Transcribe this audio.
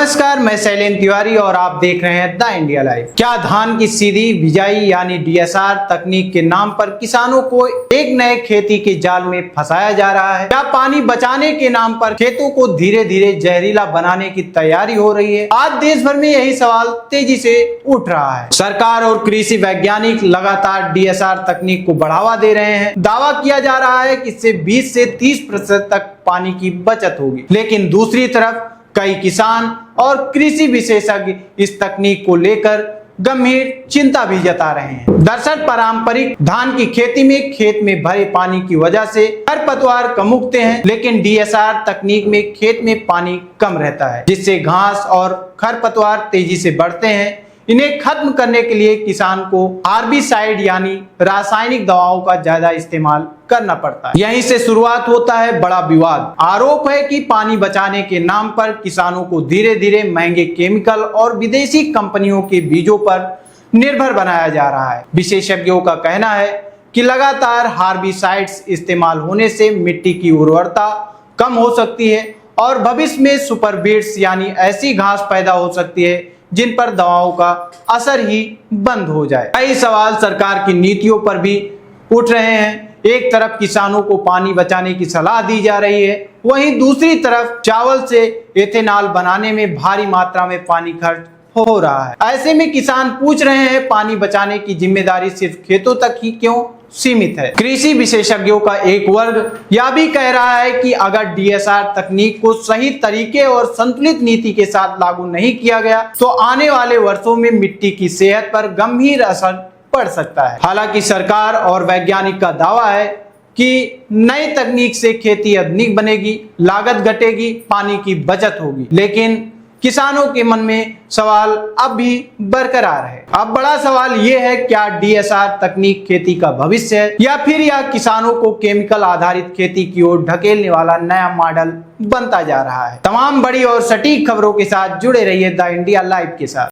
नमस्कार, मैं शैलेंद्र तिवारी और आप देख रहे हैं द इंडिया लाइव। क्या धान की सीधी बिजाई यानी डीएसआर तकनीक के नाम पर किसानों को एक नए खेती के जाल में फंसाया जा रहा है? क्या पानी बचाने के नाम पर खेतों को धीरे धीरे जहरीला बनाने की तैयारी हो रही है? आज देश भर में यही सवाल तेजी से उठ रहा है। सरकार और कृषि वैज्ञानिक लगातार डीएसआर तकनीक को बढ़ावा दे रहे हैं। दावा किया जा रहा है कि इससे 20 से 30% तक पानी की बचत होगी, लेकिन दूसरी तरफ कई किसान और कृषि विशेषज्ञ इस तकनीक को लेकर गंभीर चिंता भी जता रहे हैं। दरअसल पारंपरिक धान की खेती में खेत में भरे पानी की वजह से खरपतवार कम उगते हैं, लेकिन डीएसआर तकनीक में खेत में पानी कम रहता है, जिससे घास और खरपतवार तेजी से बढ़ते हैं। इन्हें खत्म करने के लिए किसान को हार्बिसाइड यानी रासायनिक दवाओं का ज्यादा इस्तेमाल करना पड़ता है। यहीं से शुरुआत होता है बड़ा विवाद। आरोप है कि पानी बचाने के नाम पर किसानों को धीरे धीरे महंगे केमिकल और विदेशी कंपनियों के बीजों पर निर्भर बनाया जा रहा है। विशेषज्ञों का कहना है कि लगातार हार्बिसाइड्स इस्तेमाल होने से मिट्टी की उर्वरता कम हो सकती है और भविष्य में सुपर बीड्स यानी ऐसी घास पैदा हो सकती है जिन पर दवाओं का असर ही बंद हो जाए। कई सवाल सरकार की नीतियों पर भी उठ रहे हैं। एक तरफ किसानों को पानी बचाने की सलाह दी जा रही है, वहीं दूसरी तरफ चावल से एथेनॉल बनाने में भारी मात्रा में पानी खर्च हो रहा है। ऐसे में किसान पूछ रहे हैं, पानी बचाने की जिम्मेदारी सिर्फ खेतों तक ही क्यों सीमित है? कृषि विशेषज्ञों का एक वर्ग यह भी कह रहा है कि अगर डीएसआर तकनीक को सही तरीके और संतुलित नीति के साथ लागू नहीं किया गया तो आने वाले वर्षों में मिट्टी की सेहत पर गंभीर असर पड़ सकता है। हालांकि सरकार और वैज्ञानिक का दावा है कि नई तकनीक से खेती आधुनिक बनेगी, लागत घटेगी, पानी की बचत होगी, लेकिन किसानों के मन में सवाल अब भी बरकरार है। अब बड़ा सवाल यह है, क्या डीएसआर तकनीक खेती का भविष्य है या फिर यह किसानों को केमिकल आधारित खेती की ओर ढकेलने वाला नया मॉडल बनता जा रहा है? तमाम बड़ी और सटीक खबरों के साथ जुड़े रहिए द इंडिया लाइव के साथ।